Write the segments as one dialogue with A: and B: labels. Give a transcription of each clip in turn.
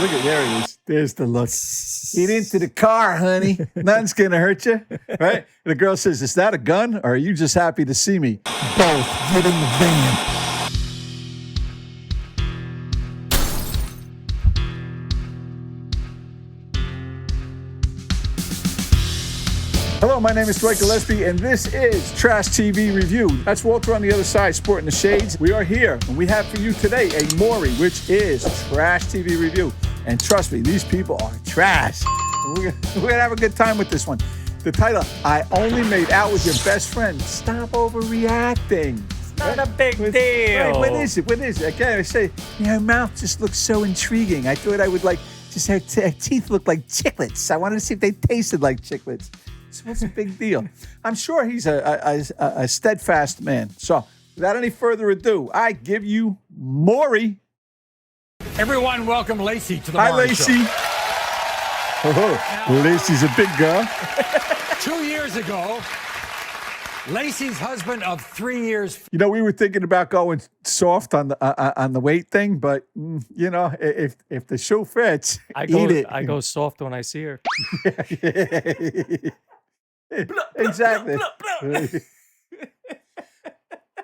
A: Look at, there it is. There's the look. Get into the car, honey. Nothing's going to hurt you, right? And the girl says, is that a gun or are you just happy to see me? Both. Get in the van. Hello, my name is Dwight Gillespie, and this is Trash TV Review. That's Walter on the other side, sporting the shades. We are here, and we have for you today a Maury, which is Trash TV Review. And trust me, these people are trash. We're gonna have a good time with this one. The title, I Only Made Out With Your Best Friend. Stop overreacting.
B: It's not a big deal.
A: Right, what is it? What is it? Again, I say, her mouth just looks so intriguing. I thought I would just her teeth look like chiclets. I wanted to see if they tasted like chiclets. So what's the big deal? I'm sure he's a steadfast man. So without any further ado, I give you Maury.
B: Everyone, welcome Lacey to the
A: Hi,
B: Maury
A: Lacey.
B: Show.
A: Oh, Lacey's a big girl.
B: 2 years ago, Lacey's husband of 3 years.
A: You know, we were thinking about going soft on the weight thing, but you know, if the shoe fits, eat it.
C: I go soft when I see her.
A: Exactly.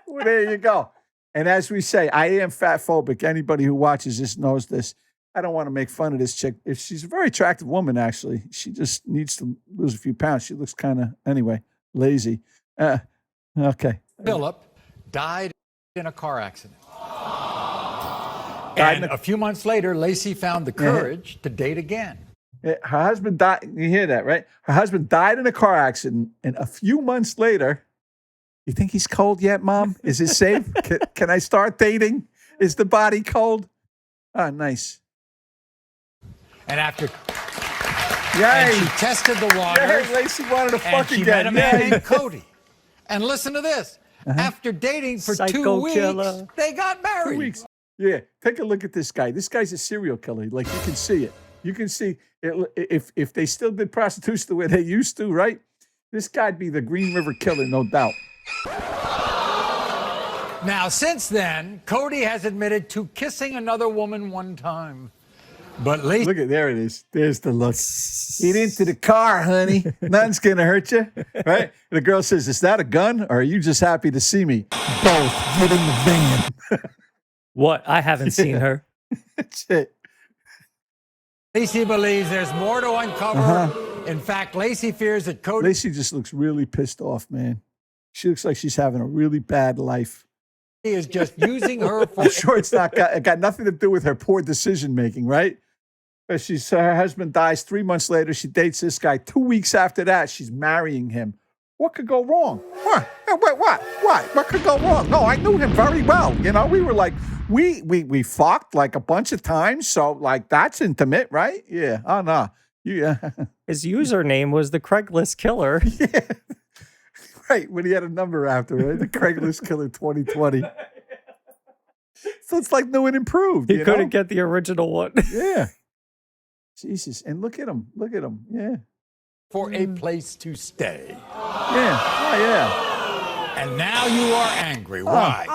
A: Well, there you go. And as we say, I am fat phobic. Anybody who watches this knows this. I don't want to make fun of this chick. If she's a very attractive woman, actually, she just needs to lose a few pounds. She looks kind of, anyway, lazy. Okay.
B: Philip died in a car accident. And a few months later, Lacey found the courage to date again.
A: Her husband died. You hear that, right? Her husband died in a car accident, and a few months later, you think he's cold yet, Mom? Is it safe? Can I start dating? Is the body cold? Oh, nice.
B: And after
A: Yay.
B: and she tested the water.
A: Hey, Lacey wanted to fuck
B: she
A: again.
B: met a man
A: Yay.
B: named Cody. And listen to this. After dating for
C: Psycho
B: 2 weeks,
C: killer.
B: they got married.
A: 2 weeks. Yeah, take a look at this guy. This guy's a serial killer. Like, you can see it. You can see it, if they still did prostitution the way they used to, right? This guy'd be the Green River Killer, no doubt.
B: Now, since then, Cody has admitted to kissing another woman one time. But Lacey...
A: Look at, there it is. There's the look. Get into the car, honey. Nothing's going to hurt you, right? And the girl says, is that a gun or are you just happy to see me? Both. Get in the van.
C: What? I haven't seen her.
A: That's it.
B: Lacey believes there's more to uncover. In fact, Lacey fears that Cody...
A: Lacey just looks really pissed off, man. She looks like she's having a really bad life.
B: is just using her for...
A: I'm sure it's not got nothing to do with her poor decision making, right? But her husband dies 3 months later. She dates this guy. 2 weeks after that, she's marrying him. What could go wrong? What? What could go wrong? No, I knew him very well. You know, we were like, we fucked like a bunch of times. So like, that's intimate, right? Yeah. Oh, no. Yeah.
C: His username was the Craigslist Killer.
A: Yeah. Right. When he had a number after it, the Craigslist Killer 2020. So it's like new and improved.
C: He couldn't get the original one.
A: Yeah. Jesus. And look at him. Look at him. Yeah.
B: for a place to stay.
A: Yeah. Oh, yeah.
B: And now you are angry. Why?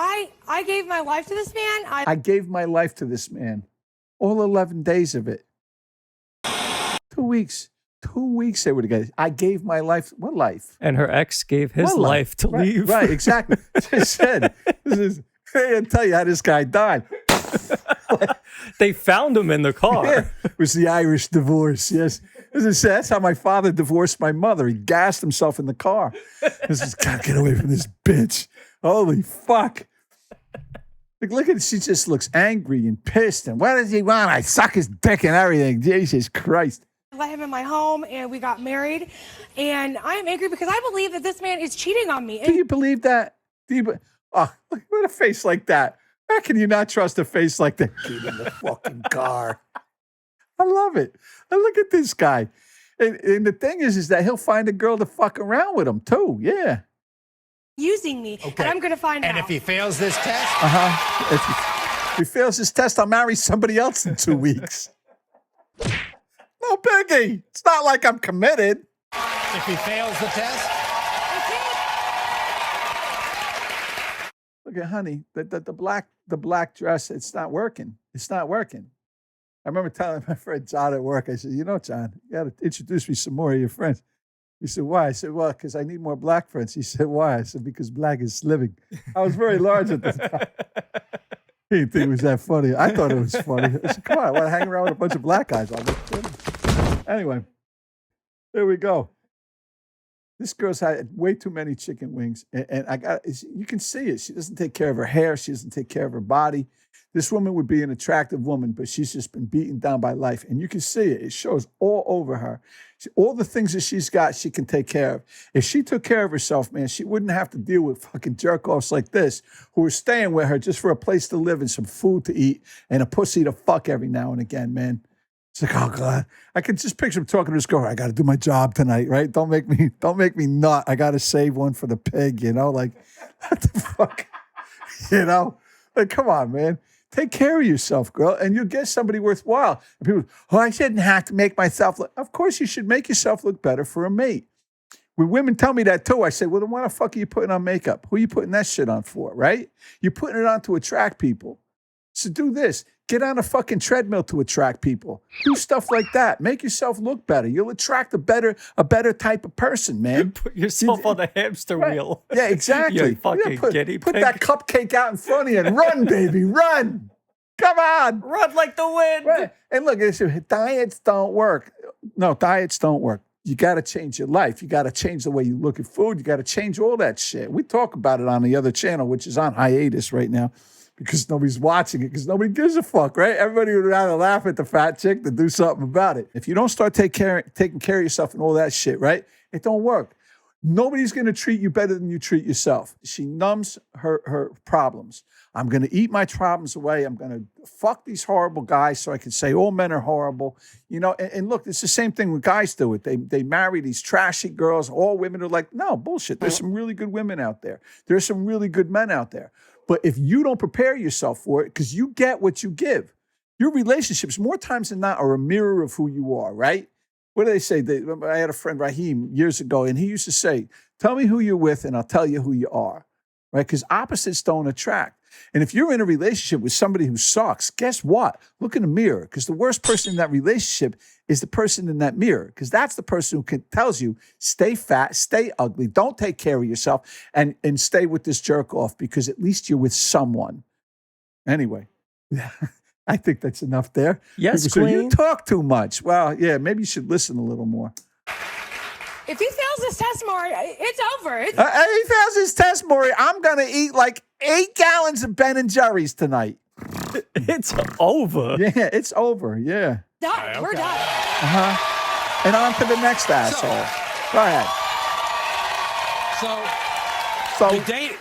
D: I gave my life to this man.
A: I gave my life to this man. All 11 days of it. 2 weeks. 2 weeks they were together. I gave my life. What life?
C: And her ex gave his
A: What
C: life to
A: right,
C: leave.
A: Right, exactly. I said, I didn't tell you how this guy died.
C: They found him in the car.
A: Yeah, it was the Irish divorce, yes. As I said, that's how my father divorced my mother. He gassed himself in the car. This is, God, get away from this bitch. Holy fuck. Like, look at it. She just looks angry and pissed. And what does he want? I suck his dick and everything. Jesus Christ.
D: I let him in my home and we got married. And I'm angry because I believe that this man is cheating on me.
A: Do you believe that? Do you? Oh, look at a face like that. How can you not trust a face like that? Get in the fucking car. I love it. And look at this guy. And the thing is that he'll find a girl to fuck around with him too. Yeah.
D: Using me.
B: Okay.
D: And I'm going to find out.
B: And if he fails this test,
A: If he fails his test, I'll marry somebody else in 2 weeks. No biggie. It's not like I'm committed.
B: if he fails the test,
A: Look at honey, the black dress. It's not working. It's not working. I remember telling my friend John at work, I said, you know, John, you got to introduce me some more of your friends. He said, why? I said, well, because I need more black friends. He said, why? I said, because black is living. I was very large at the time. He didn't think it was that funny. I thought it was funny. I said, come on, I want to hang around with a bunch of black guys. Anyway, there we go. This girl's had way too many chicken wings. And you can see it. She doesn't take care of her hair. She doesn't take care of her body. This woman would be an attractive woman, but she's just been beaten down by life. And you can see it. It shows all over her. All the things that she's got, she can take care of. If she took care of herself, man, she wouldn't have to deal with fucking jerk-offs like this who are staying with her just for a place to live and some food to eat and a pussy to fuck every now and again, man. It's like, oh God, I can just picture him talking to this girl. I got to do my job tonight, right? Don't make me nut. I got to save one for the pig, you know? Like, what the fuck? You know? Like, come on, man. Take care of yourself, girl, and you'll get somebody worthwhile. And people, I shouldn't have to make myself look. Of course, you should make yourself look better for a mate. When women tell me that too, I say, well, then why the fuck are you putting on makeup? Who are you putting that shit on for, right? You're putting it on to attract people. So do this. Get on a fucking treadmill to attract people. Do stuff like that. Make yourself look better. You'll attract a better type of person, man.
C: Put yourself on the hamster wheel.
A: Yeah, exactly.
C: You fucking guinea
A: put
C: pig.
A: that cupcake out in front of you and run, baby, run. Come on.
C: Run like the wind.
A: Right. And look, diets don't work. No, diets don't work. You got to change your life. You got to change the way you look at food. You got to change all that shit. We talk about it on the other channel, which is on hiatus right now, because nobody's watching it, because nobody gives a fuck, right? Everybody would rather laugh at the fat chick than do something about it. If you don't start taking care of yourself and all that shit, right, it don't work. Nobody's going to treat you better than you treat yourself. She numbs her problems. I'm going to eat my problems away. I'm going to fuck these horrible guys so I can say all men are horrible. You know, and look, it's the same thing when guys do it. They marry these trashy girls. All women are like, no, bullshit. There's some really good women out there. There's some really good men out there. But if you don't prepare yourself for it, because you get what you give, your relationships more times than not are a mirror of who you are, right? What do they say? I had a friend, Raheem, years ago, and he used to say, tell me who you're with and I'll tell you who you are, right? Because opposites don't attract. And if you're in a relationship with somebody who sucks, guess what? Look in the mirror, because the worst person in that relationship is the person in that mirror, because that's the person who tells you, stay fat, stay ugly, don't take care of yourself, and stay with this jerk off, because at least you're with someone. Anyway, I think that's enough there.
C: Yes,
A: People say,
C: Queen.
A: you talk too much. Well, yeah, maybe you should listen a little more.
D: If he fails this test, Maury, it's over.
A: He fails his test, Maury. I'm going to eat like 8 gallons of Ben & Jerry's tonight.
C: It's over.
A: Yeah, it's over. Yeah.
D: done. We're done.
A: And on to the next asshole. Go ahead.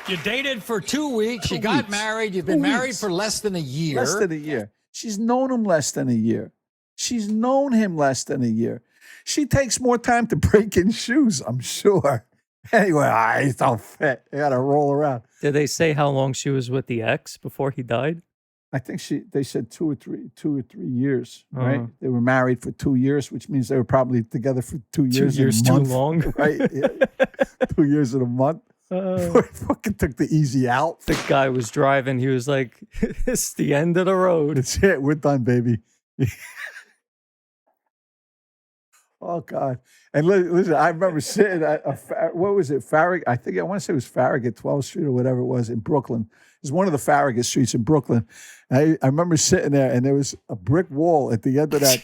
B: You dated for 2 weeks. You got married. You've been
A: 2
B: married
A: weeks.
B: for less than a year.
A: Less than a year. She's known him less than a year. She's known him less than a year. She takes more time to break in shoes, I'm sure. Anyway, he's so fit. I got to roll around.
C: Did they say how long she was with the ex before he died?
A: I think they said 2 or 3 years, right? They were married for 2 years, which means they were probably together for 2 years.
C: 2 years
A: and a
C: too
A: month,
C: long.
A: right? Yeah. 2 years and a month. Fucking took the easy out.
C: The guy was driving. He was like, it's the end of the road.
A: That's it. We're done, baby. Oh, God. And listen, I remember sitting at, what was it, Farragut? I want to say it was Farragut, 12th Street or whatever it was in Brooklyn. It was one of the Farragut streets in Brooklyn. I remember sitting there, and there was a brick wall at the end of that.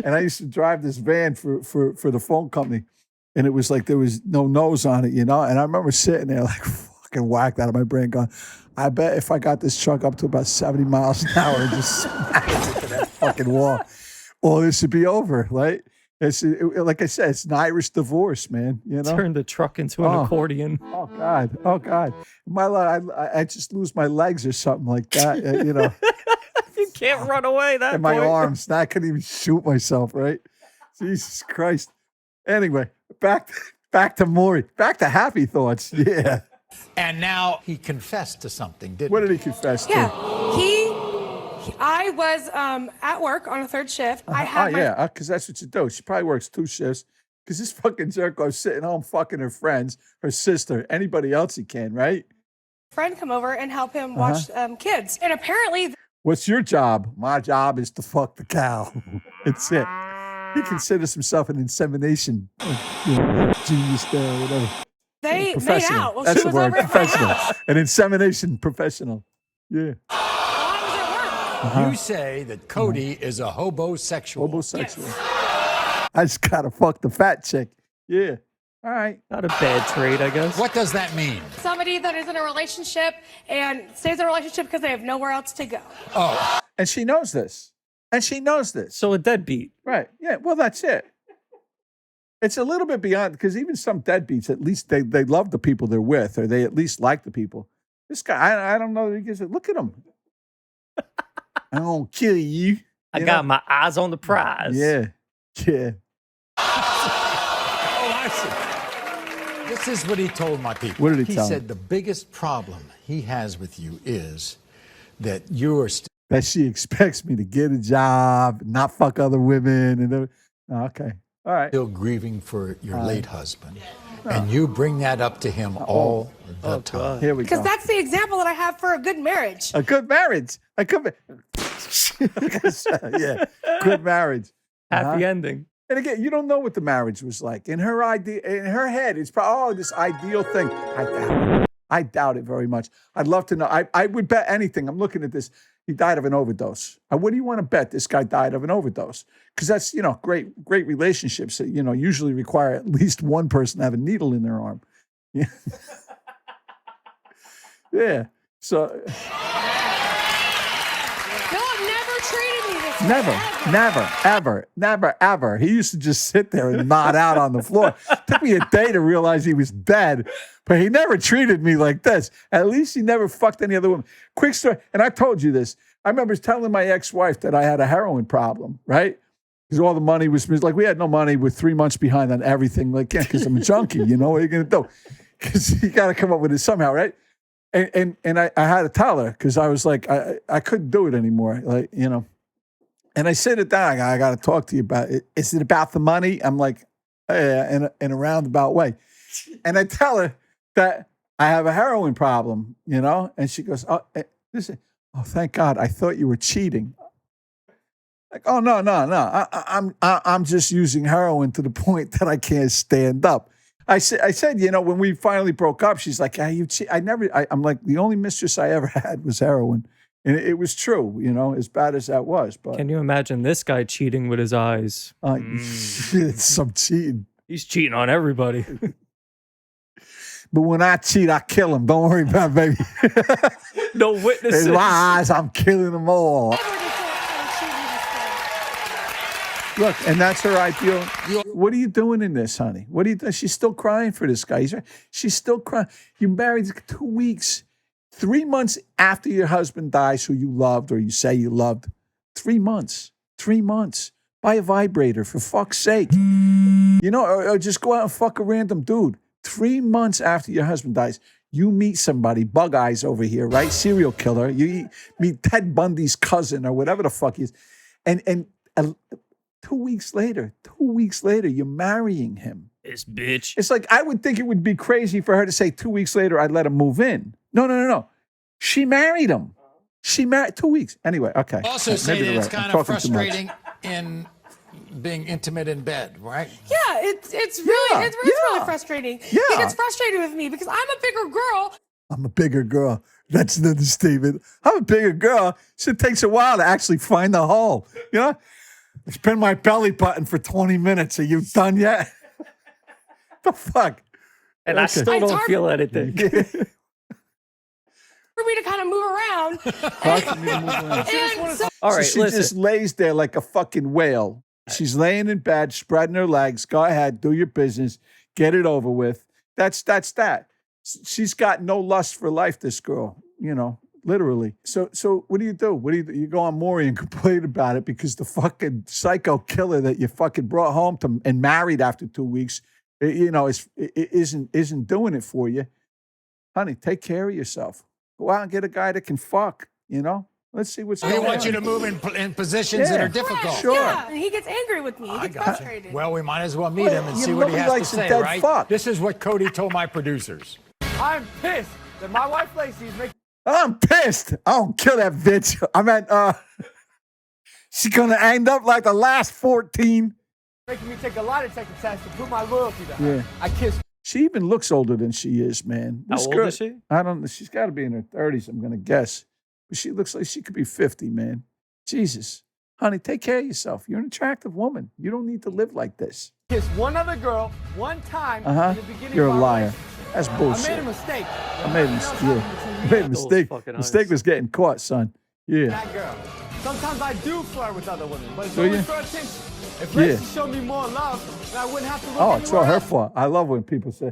A: And I used to drive this van for the phone company. And it was like there was no nose on it, you know? And I remember sitting there like fucking whacked out of my brain going, I bet if I got this truck up to about 70 miles an hour and just smacked into that fucking wall, all this would be over, right? Like I said, it's an Irish divorce, man. You know,
C: Turn the truck into an accordion.
A: Oh God, oh God, I just lose my legs or something like that. You know,
C: You can't run away that
A: and my
C: point.
A: arms. Now I couldn't even shoot myself. Right? Jesus Christ. Anyway, back to Maury. Back to happy thoughts. Yeah.
B: And now he confessed to something, didn't
A: What
B: he?
A: did he confess to?
D: Yeah. I was at work on a third shift. I had my
A: because that's what you do. She probably works 2 shifts. Because this fucking jerk was sitting home fucking her friends, her sister, anybody else he can, right?
D: friend come over and help him watch kids. And apparently
A: What's your job? My job is to fuck the cow. It's it. He considers himself an insemination genius there, or whatever.
D: They made
A: Professional.
D: out while
A: That's
D: she
A: the
D: was
A: word.
D: over at my
A: Professional.
D: house.
A: An insemination professional. Yeah.
D: How does it work?
B: You say that Cody is a hobosexual.
A: Homosexual. I just gotta fuck the fat chick. Yeah. All right.
C: Not a bad trade, I guess.
B: What does that mean?
D: Somebody that is in a relationship and stays in a relationship because they have nowhere else to go.
B: Oh,
A: And she knows this. And she knows this.
C: So a deadbeat.
A: Right. Yeah. Well, that's it. It's a little bit beyond, because even some deadbeats, at least they love the people they're with, or they at least like the people. This guy, I don't know that he gives it. Look at him. I'm going to kill you.
C: I
A: You
C: got
A: know?
C: my eyes on the prize.
A: Yeah. Yeah.
B: oh, I see. This is what he told my people.
A: What did he tell
B: said
A: them?
B: the biggest problem he has with you is that you're still
A: That she expects me to get a job, not fuck other women. And oh, okay. All right.
B: grieving for your late husband. And you bring that up to him all the time.
A: Here we go.
D: Because that's the example that I have for a good marriage.
A: A good marriage. A good yeah. Good marriage.
C: Happy ending.
A: And again, you don't know what the marriage was like. In her idea, in her head, it's probably this ideal thing. I doubt it very much. I'd love to know. I would bet anything. I'm looking at this. He died of an overdose. What do you want to bet this guy died of an overdose? Because that's, great relationships that, usually require at least one person to have a needle in their arm. Yeah. Yeah. So
D: Philip never treated me this way.
A: never, ever. He used to just sit there and nod out on the floor. Took me a day to realize he was dead, but he never treated me like this. At least he never fucked any other woman. Quick story, and I told you this. I remember telling my ex-wife that I had a heroin problem, right? Because all the money was like, we had no money. We're 3 months behind on everything. Like, yeah, because I'm a junkie. What are you going to do? Because you got to come up with it somehow, right? And I had to tell her, because I was like, I couldn't do it anymore. Like, And I sit it down. I got to talk to you about it. Is it about the money? I'm like, yeah, in a roundabout way. And I tell her that I have a heroin problem, and she goes, oh, listen, oh, thank God. I thought you were cheating. Like, oh, no. I'm just using heroin to the point that I can't stand up. I said, when we finally broke up, she's like, I'm like, the only mistress I ever had was heroin. And it was true, as bad as that was. But
C: Can you imagine this guy cheating with his eyes?
A: it's some cheating.
C: He's cheating on everybody.
A: But when I cheat, I kill him. Don't worry about it, baby.
C: No witnesses.
A: In my eyes, I'm killing them all.
D: Never did Philip treat me this way.
A: Look, and that's her ideal. What are you doing in this, honey? What are you doing? She's still crying for this guy. She's still crying. You married 2 weeks. 3 months after your husband dies, who you loved or you say you loved. 3 months. 3 months. Buy a vibrator, for fuck's sake. Or just go out and fuck a random dude. 3 months after your husband dies, you meet somebody, Bug Eyes over here, right? Serial killer. You meet Ted Bundy's cousin or whatever the fuck he is. And 2 weeks later, you're marrying him.
C: This bitch.
A: It's like, I would think it would be crazy for her to say 2 weeks later, I'd let him move in. No. She married him. She married 2 weeks. Anyway, okay.
B: Also say
A: Maybe
B: that
A: you're
B: it's
A: right. I'm
B: kind of
A: talking too much.
B: frustrating in being intimate in bed, right?
D: Yeah, it's really
A: Yeah.
D: frustrating.
A: Yeah.
D: He gets frustrated with me because I'm a bigger girl.
A: I'm a bigger girl. That's an understatement. I'm a bigger girl. So it takes a while to actually find the hole. It's been my belly button for 20 minutes. Are you done yet? The fuck?
C: And I still
D: It's
C: don't
D: hard-
C: feel anything.
D: For me to kind of move around. And so
C: All right,
A: she
C: listen.
A: just lays there like a fucking whale. She's laying in bed, spreading her legs. Go ahead, do your business, get it over with. That's that. She's got no lust for life, this girl, literally. So what do? You go on Maury and complain about it because the fucking psycho killer that you fucking brought home and married after 2 weeks, isn't doing it for you. Honey, take care of yourself. Go out and get a guy that can fuck, Let's see what's
B: They
A: going on.
B: want you to move in positions that
A: Yeah.
B: are difficult.
A: Sure.
D: yeah, and he gets angry with me. He gets frustrated.
B: Well, we might as well meet him and
A: You
B: see
A: know
B: what he
A: he
B: has to
A: likes a
B: say,
A: dead
B: right?
A: fuck.
B: This is what Cody told my producers.
E: I'm pissed that my wife Lacey is making
A: I'm pissed. I don't kill that bitch. I meant, she's gonna end up like the last 14.
E: Making me take a lie detector test to prove my loyalty to her.
A: Yeah.
E: I kissed.
A: She even looks older than she is, man.
C: How
A: This
C: old
A: girl-
C: is she?
A: I don't know. She's got to be in her 30s, I'm going to guess. But she looks like she could be 50, man. Jesus. Honey, take care of yourself. You're an attractive woman. You don't need to live like this.
E: Kissed one other girl one time
A: Uh-huh.
E: in the beginning
A: You're
E: of
A: a
E: our
A: liar.
E: relationship.
A: That's
E: I
A: bullshit.
E: made a mistake.
A: I made a mistake. Yeah. I made a mistake.
C: fucking
A: Mistake
C: eyes.
A: was getting caught, son. Yeah.
E: That girl. Sometimes I do flirt with other women, but it's
A: Do
E: always
A: you?
E: for attention. If
A: Yeah.
E: Lacey showed me more love, then I wouldn't have to look
A: Oh, it's all
E: anywhere
A: her
E: else.
A: fault. I love when people say,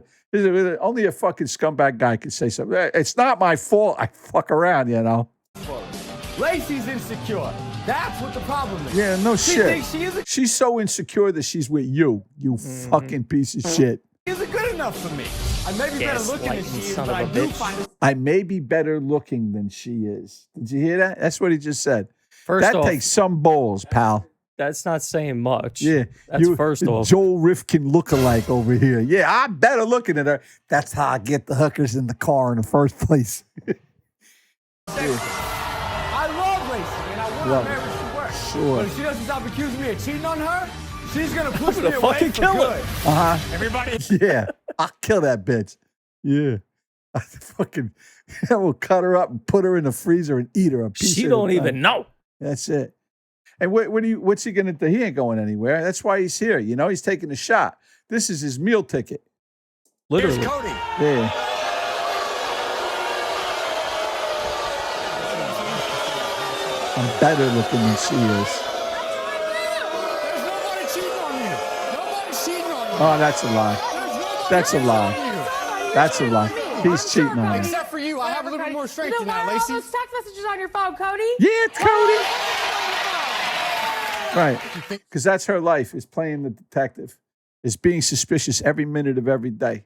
A: only a fucking scumbag guy can say something. It's not my fault. I fuck around, you know.
E: Lacey's insecure. That's what the problem is.
A: Yeah, no
E: She
A: shit.
E: thinks she
A: She's so insecure that she's with you, you fucking piece of shit.
E: isn't good enough for me. I may be better looking than
C: Gaslighting
E: she is,
C: son
E: but I
C: of a
E: do
C: bitch.
E: find it
A: I may be better looking than she is. Did you hear that? That's what he just said.
C: First
A: That
C: off,
A: takes some balls, pal.
C: that's not saying much.
A: Yeah.
C: That's first off.
A: Joel Rifkin lookalike over here. Yeah, I'm better looking at her. That's how I get the hookers in the car in the first place.
E: I love Lacey, and I want
A: Love
E: her married she works.
A: Sure.
E: But if she doesn't stop accusing me of cheating on her, she's gonna push
C: gonna
E: me away
C: fucking
E: for
C: kill her.
E: good.
A: Uh-huh.
B: Everybody.
A: Yeah. I'll kill that bitch. Yeah. I will cut her up and put her in the freezer and eat her a piece
C: She
A: at a
C: don't
A: time.
C: even know.
A: That's it. And what's he gonna do? He ain't going anywhere. That's why he's here. You know, he's taking a shot. This is his meal ticket.
B: Here's
C: Literally.
B: Cody.
A: Yeah. I'm better looking than she is.
B: There's nobody cheating on you. Nobody's cheating on you.
A: Oh, that's a lie.
B: There's nobody
A: That's a
B: cheating
A: lie.
B: on you.
A: That's a lie. He's cheating on her.
B: Except for you, I have a little bit more strength
D: You know
B: than that,
D: what? All
B: Lacey.
D: those text messages on your phone, Cody.
A: Yeah, Cody. Right.
B: think-
A: Because that's her life, is playing the detective, is being suspicious every minute of every day.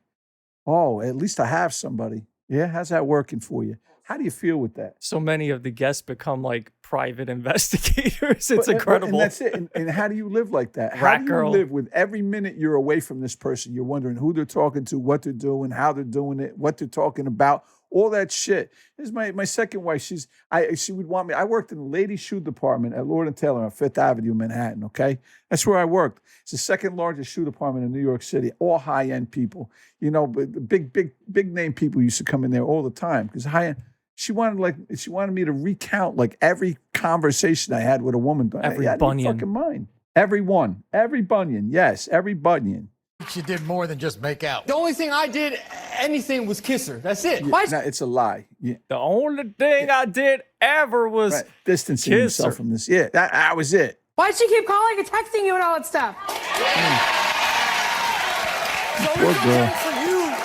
A: Oh, at least I have somebody. Yeah, how's that working for you? How do you feel with that?
C: So many of the guests become like private investigators. It's
A: But-
C: incredible.
A: And that's it. And how do you live like that? How
C: Rat
A: do you
C: girl.
A: live with every minute you're away from this person? You're wondering who they're talking to, what they're doing, how they're doing it, what they're talking about, all that shit. This is my second wife. She would want me. I worked in the ladies' shoe department at Lord & Taylor on Fifth Avenue, Manhattan, okay? That's where I worked. It's the second largest shoe department in New York City, all high-end people. You know, but the big name people used to come in there all the time because high-end. She wanted me to recount like every conversation I had with a woman.
C: Every
A: I had
C: bunion.
A: fucking mind. Every one. Every bunion. Yes, every bunion.
B: She did more than just make out.
E: The only thing I did anything was kiss her. That's it.
A: No, it's a lie. Yeah,
C: The only thing I did ever was
A: right. Distancing
C: kiss
A: himself
C: her.
A: from this. Yeah, that was it.
D: Why'd she keep calling and texting you and all that stuff?
E: So
A: Poor
E: it's
A: girl.
E: okay for you.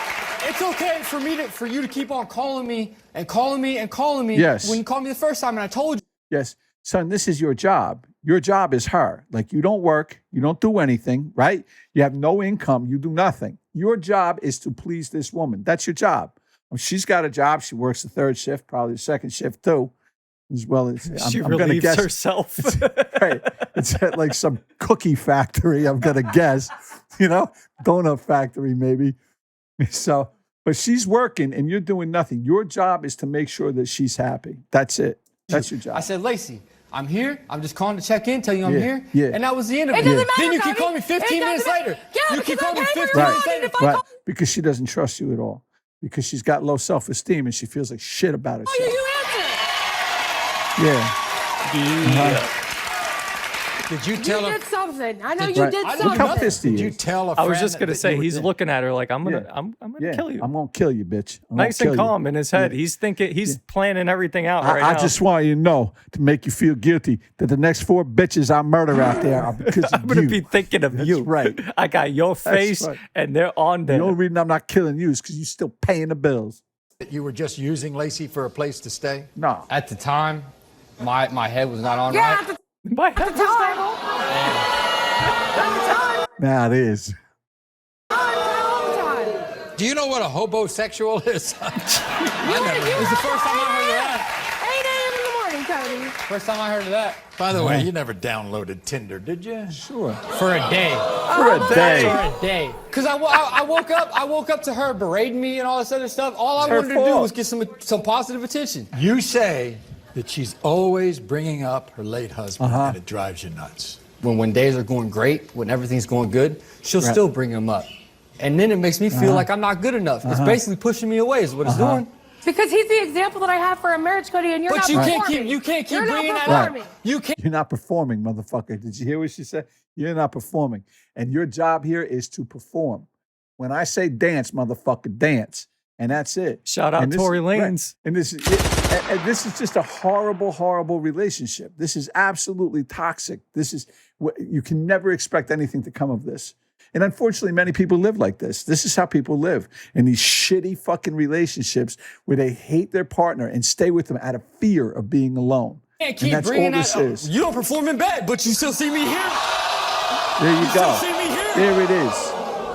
E: It's okay for you to keep on calling me and calling me and calling me.
A: Yes.
E: When you called me the first time and I told you.
A: Yes. Son, this is your job. Your job is her. Like, you don't work, you don't do anything, right? You have no income, you do nothing. Your job is to please this woman. That's your job. She's got a job. She works the third shift, probably the second shift too, as well as
C: she
A: I'm gonna
C: relieves
A: guess.
C: herself.
A: Right. It's at like some cookie factory, I'm gonna guess. You know, donut factory maybe. So, but she's working and you're doing nothing. Your job is to make sure that she's happy. That's it. That's your job.
E: I said, Lacey, I'm here. I'm just calling to check in, tell you I'm
A: Yeah,
E: here.
A: yeah.
E: And that was the end of
D: It
E: it.
D: doesn't matter,
E: Then you keep
D: Cody.
E: calling me 15
D: It
E: minutes
D: doesn't
E: later.
D: Yeah,
E: You
D: because
E: keep
D: I
E: calling me
D: paid for
E: 15
D: your
E: minutes
D: phone.
E: later.
D: If I
A: Right.
D: call
A: Because she doesn't trust you at all. Because she's got low self-esteem and she feels like shit about herself.
D: you, you answer.
A: Yeah.
C: Yeah.
B: Did you
D: You
B: tell her?
D: did something. I know
B: Did
D: you
A: Right.
D: did
E: I
A: Look
D: something.
A: how pissed he
B: Did you
A: is.
B: tell a
C: I
B: friend?
C: was just gonna
B: that
C: say
B: you were
C: he's
B: there?
C: looking at her like I'm gonna
A: Yeah.
C: I'm gonna
A: Yeah,
C: kill you.
A: I'm gonna kill you, bitch. I'm
C: Nice
A: gonna
C: and
A: kill you.
C: calm in his head. He's thinking he's planning everything out right
A: I
C: now.
A: just want you to know, to make you feel guilty, that the next 4 bitches I murder out there are because of
C: I'm gonna
A: you.
C: be thinking of
A: That's
C: you.
A: right.
C: I got your face
A: right.
C: and they're on
A: The
C: there.
A: only reason I'm not killing you is because you're still paying the bills.
B: That you were just using Lacey for a place to stay?
A: No.
E: At the time, my head was not on
D: Yeah,
E: right.
D: at the
C: My head was
D: time.
A: Nah, it is.
D: All the time.
B: Do you know what a hobosexual is? I never knew.
E: It's the first time I heard that.
D: 8 a.m. in the morning, Cody.
E: First time I heard of that.
B: By the way, you never downloaded Tinder, did you?
A: Sure.
E: For a day.
A: For a day.
E: For a day. Because I woke up to her berating me and all this other stuff. All I
A: her
E: wanted to do
A: fault.
E: was get some positive attention.
B: You say that she's always bringing up her late husband, and it drives you nuts.
E: When days are going great, when everything's going good, she'll still bring him up. And then it makes me feel like I'm not good enough. It's basically pushing me away is what it's doing.
D: Because he's the example that I have for a marriage, Cody, and you're
E: But
D: not
E: you
D: performing.
E: can't keep
D: You're not
E: bringing that
D: performing.
E: up. You can't.
A: You're not performing, motherfucker. Did you hear what she said? You're not performing. And your job here is to perform. When I say dance, motherfucker, dance. And that's it.
C: Shout out
A: And this-
C: Tory
A: right.
C: Lanez.
A: And this is and this is just a horrible, horrible relationship. This is absolutely toxic. This is you can never expect anything to come of this. And unfortunately, many people live like this. This is how people live in these shitty fucking relationships where they hate their partner and stay with them out of fear of being alone.
E: Can't
A: And
E: keep
A: that's all
E: bringing
A: this
E: that up.
A: is.
E: You don't perform in bed, but you still see me here.
A: There you
E: still
A: go.
E: see me here.
A: There it is.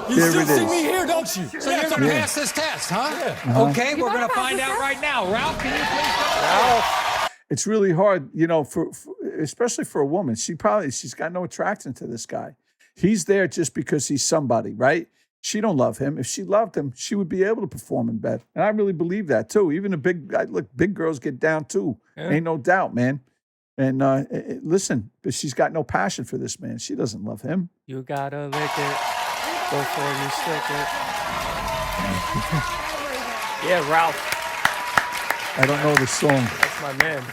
E: You
A: There
E: still
A: it
E: see
A: is.
E: me here, don't you?
B: So you're going to pass this test, huh? Okay, we're going to find out right now. Ralph, can you please
A: It's really hard, you know, for especially for a woman. She's got no attraction to this guy. He's there just because he's somebody, right? She don't love him. If she loved him, she would be able to perform in bed. And I really believe that too. Even a big guy, look, big girls get down too.
C: Yeah.
A: Ain't no doubt, man. And listen, but she's got no passion for this man. She doesn't love him.
C: You gotta lick it before you stick it. Yeah, Ralph.
A: I don't know the song.
C: That's my man.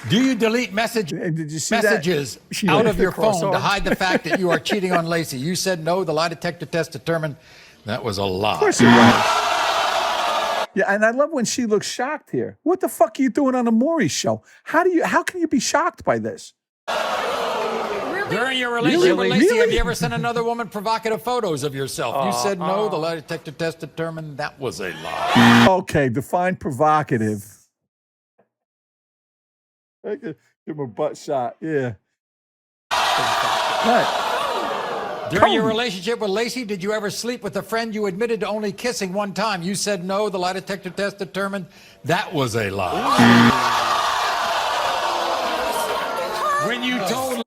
B: Do you delete messages
A: Did you see
B: messages
A: that?
B: out of your
C: Cross
B: phone to
C: arm.
B: hide the fact that you are cheating on Lacey? You said no. The lie detector test determined that was a lie.
A: Of course it was. Yeah, and I love when she looks shocked here. What the fuck are you doing on a Maury show? How can you be shocked by this?
B: During your relationship with
A: Really?
B: Lacey, have
A: Really?
B: you ever sent another woman provocative photos of yourself? You said no. The lie detector test determined that was a lie.
A: Okay, define provocative. I could give him a butt shot. Yeah. Right.
B: During your relationship with Lacey, did you ever sleep with a friend you admitted to only kissing one time? You said no. The lie detector test determined that was a lie. When you told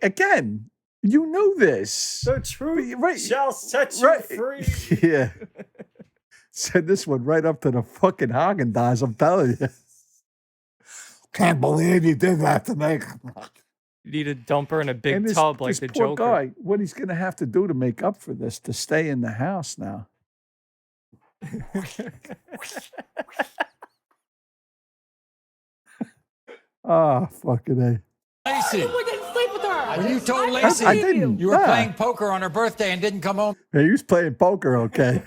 A: Again, you know this.
C: The truth
A: Right.
C: shall set you
A: Right.
C: free.
A: Yeah. Send this one right up to the fucking Haagen-Dazs, I'm telling you. Can't believe you did that to me.
C: You need to dump her in a big
A: And this,
C: tub like
A: this
C: the
A: poor
C: Joker.
A: guy, what he's going to have to do to make up for this, to stay in the house now. Ah, fucking A.
B: Lacey,
D: We didn't sleep with her.
B: when you told
D: I
B: Lacey
A: I didn't.
B: you were
A: Yeah.
B: playing poker on her birthday and didn't come home,
A: Hey, he was playing poker, okay?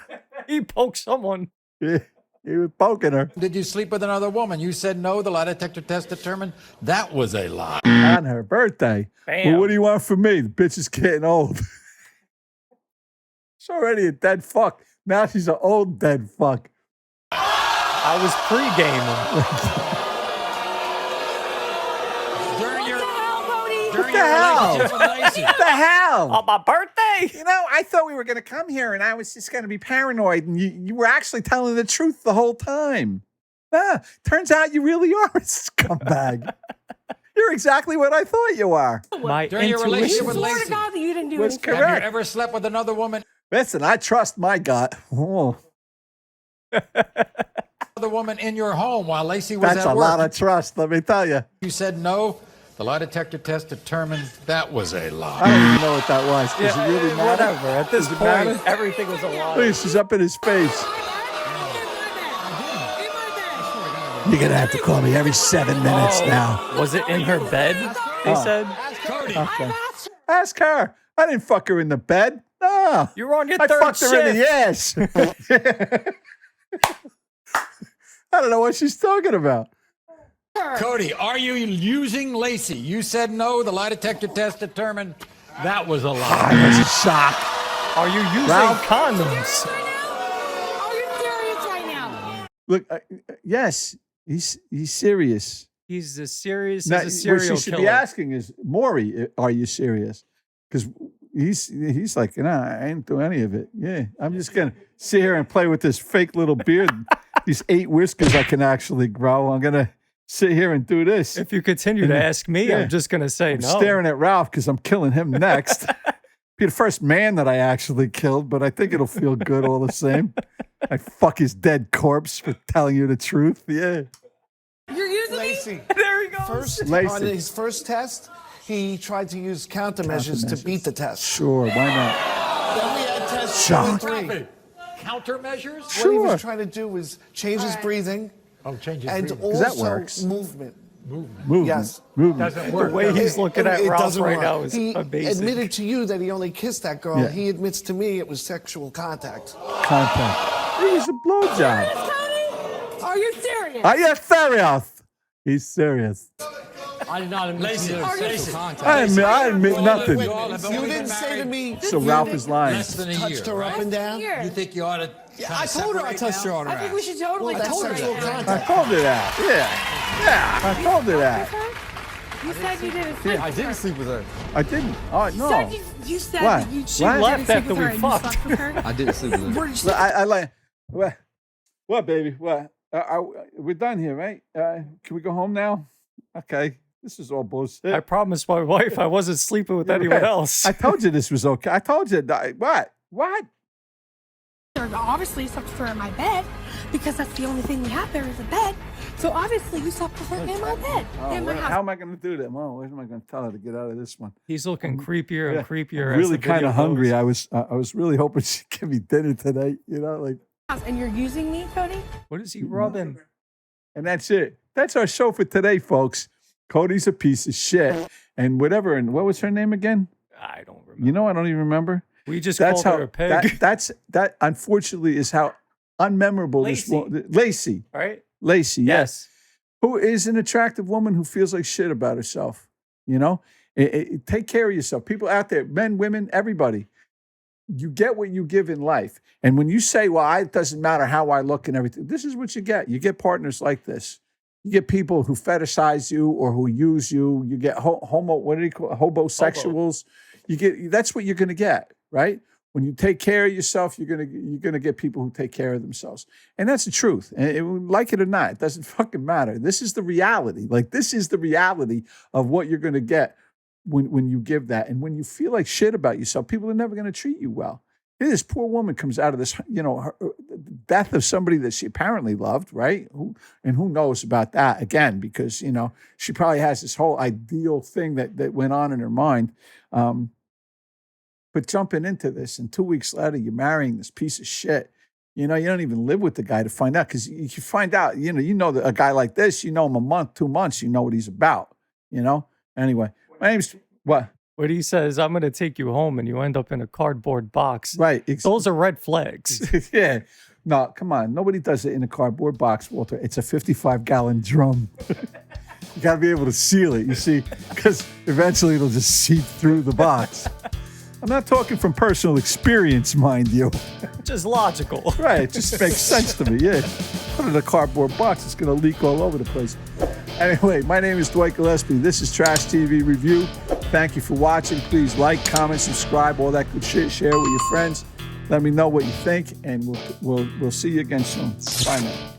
C: He poked someone.
A: Yeah, he was poking her
B: did you sleep with another woman? You said no. The lie detector test determined that was a lie.
A: on her birthday.
C: Bam.
A: Well, what do you want from me? The bitch is getting old. She's already a dead fuck. Now she's an old dead fuck.
C: I was pre-gaming.
B: During your
D: What the hell, Cody?
B: during
A: the
B: your
A: hell?
B: relationship with Lacey.
A: What the hell?
C: On my birthday.
A: You know, I thought we were going to come here and I was just going to be paranoid, and you were actually telling the truth the whole time. Turns out you really are a scumbag. You're exactly what I thought you are.
C: My
B: During your
C: intuition.
B: relationship with
D: Swear to
B: Lacey.
D: God that you didn't do
A: Was
D: anything.
B: Have you
A: correct.
B: ever slept with another woman?
A: Listen, I trust my gut. Oh,
B: Another woman in your home while Lacey was
A: that's
B: at
A: a
B: work?
A: lot of trust, let me tell you.
B: You said no. The lie detector test determined that was a
A: I
B: lie.
A: don't even know what that was. Does it really matter?
C: Whatever. At this
A: Does it
C: point,
A: matter?
C: everything was a lie.
A: Look, she's up in his face. You're going to have to call me every 7 minutes now.
C: Was it in her bed? They said.
B: Cody,
A: Okay. Ask her. I didn't fuck her in the bed. No.
C: You were on your
A: I
C: third
A: fucked her in the ass. I don't know what she's talking about.
B: Cody, are you using Lacey? You said no. The lie detector test determined that was a lie.
A: That's a shock.
C: Are you using
A: Ralph?
C: condoms?
D: Are you serious right now?
A: Look, yes, he's serious.
C: He's as serious
A: Now,
C: as a
A: what
C: serial
A: she should
C: killer.
A: be asking is, Maury, are you serious? Because he's like, no, I ain't doing any of it. Yeah, I'm just gonna sit here and play with this fake little beard, these 8 whiskers I can actually grow. I'm gonna sit here and do this.
C: If you continue to ask me,
A: Yeah.
C: I'm just going to say
A: I'm
C: no.
A: staring at Ralph because I'm killing him next. Be the first man that I actually killed, but I think it'll feel good all the same. I fuck his dead corpse for telling you the truth. Yeah.
D: You're using
F: Lacey.
D: me?
C: There he goes.
F: First,
A: Lacey.
F: on his first test, he tried to use countermeasures to beat the test.
A: Sure, why not?
F: Then we had tests 2
A: Shock.
F: and 3.
B: Countermeasures?
F: What he
A: Sure.
F: was trying to do was change his breathing
B: Oh, change his
F: and
B: breathing.
A: that
F: also
A: works.
F: movement.
A: Movement.
F: Yes.
A: Movement.
B: Doesn't
C: The
B: work.
C: way he's looking at
F: It
C: Ralph
F: doesn't
C: right
F: work.
C: now is
F: he
C: amazing.
F: admitted to you that he only kissed that girl.
A: Yeah.
F: He admits to me it was sexual contact.
A: Contact. It was a blowjob.
D: Tony? Are you serious?
A: Are you serious? He's serious.
E: I did not admit
B: Lacey,
E: to
B: Lacey.
E: sexual contact.
A: I admit nothing.
F: Wait,
B: all have
F: you
B: only
F: didn't
B: been
F: say to
B: married
F: me
A: So Ralph is lying.
B: less than a year,
F: touched her up
B: right?
F: and down.
D: Here.
B: You think you ought to
E: I told her I touched her on her
D: I think we
E: ass.
D: should totally
F: Well, that's
D: separate
F: sexual
D: now.
A: I
F: contact.
A: told her that. Yeah. I told her that.
D: You said you didn't sleep
E: I
D: with
E: didn't
D: her.
E: sleep with her.
A: I didn't. Oh, no.
D: Said you said
A: What?
D: that you
A: She
D: didn't
A: left
D: sleep
C: after
D: with
C: we
D: her and you
C: fucked.
D: slept with her.
E: I didn't sleep with her.
D: Where did you sleep?
A: I like. What, baby? What? We're done here, right? Can we go home now? Okay. This is all bullshit.
C: I promised my wife I wasn't sleeping with anyone else.
A: I told you this was okay. I told you that. What? What?
D: Obviously, you slept with her in my bed because that's the only thing we have there is a bed. So obviously, you slept with her in my bed. In my
A: How
D: house.
A: am I going to do that? Well, what am I going to tell her to get out of this one?
C: He's looking creepier and creepier.
A: I'm
C: as
A: really
C: the video
A: kind of hungry.
C: goes.
A: I was really hoping she'd give me dinner tonight. You know, like.
D: And you're using me, Cody?
C: What is he rubbing?
A: And that's it. That's our show for today, folks. Cody's a piece of shit, and whatever. And what was her name again?
C: I don't remember.
A: You know, I don't even remember.
C: We just
A: That's
C: called
A: how.
C: her a pig.
A: That unfortunately is how unmemorable this
C: Lacey.
A: woman. Lacey.
C: Right?
A: Lacey. Yes.
C: Yes.
A: Who is an attractive woman who feels like shit about herself. You know, take care of yourself. People out there, men, women, everybody. You get what you give in life. And when you say, well, it doesn't matter how I look and everything, this is what you get. You get partners like this. You get people who fetishize you or who use you. You get what do you call it? Homosexuals. You get, that's what you're going to get, right? When you take care of yourself, you're gonna get people who take care of themselves, and that's the truth. And like it or not, it doesn't fucking matter. This is the reality. Like, this is the reality of what you're gonna get when you give that. And when you feel like shit about yourself, people are never gonna treat you well. Here, this poor woman comes out of this, the death of somebody that she apparently loved, right? Who knows about that again? Because she probably has this whole ideal thing that went on in her mind. But jumping into this, and 2 weeks later, you're marrying this piece of shit. You don't even live with the guy to find out, because you find out, that a guy like this, you know him a month, 2 months, you know what he's about. Anyway, my name's what?
C: When he says, I'm going to take you home and you end up in a cardboard box.
A: Right.
C: Those are red flags.
A: Yeah. No, come on. Nobody does it in a cardboard box, Walter. It's a 55-gallon drum. You got to be able to seal it, you see, because eventually it'll just seep through the box. I'm not talking from personal experience, mind you.
C: Just logical.
A: Right, it just makes sense to me, yeah. Put it in a cardboard box, it's going to leak all over the place. Anyway, my name is Dwight Gillespie. This is Trash TV Review. Thank you for watching. Please like, comment, subscribe, all that good shit. Share with your friends. Let me know what you think, and we'll see you again soon. Bye now.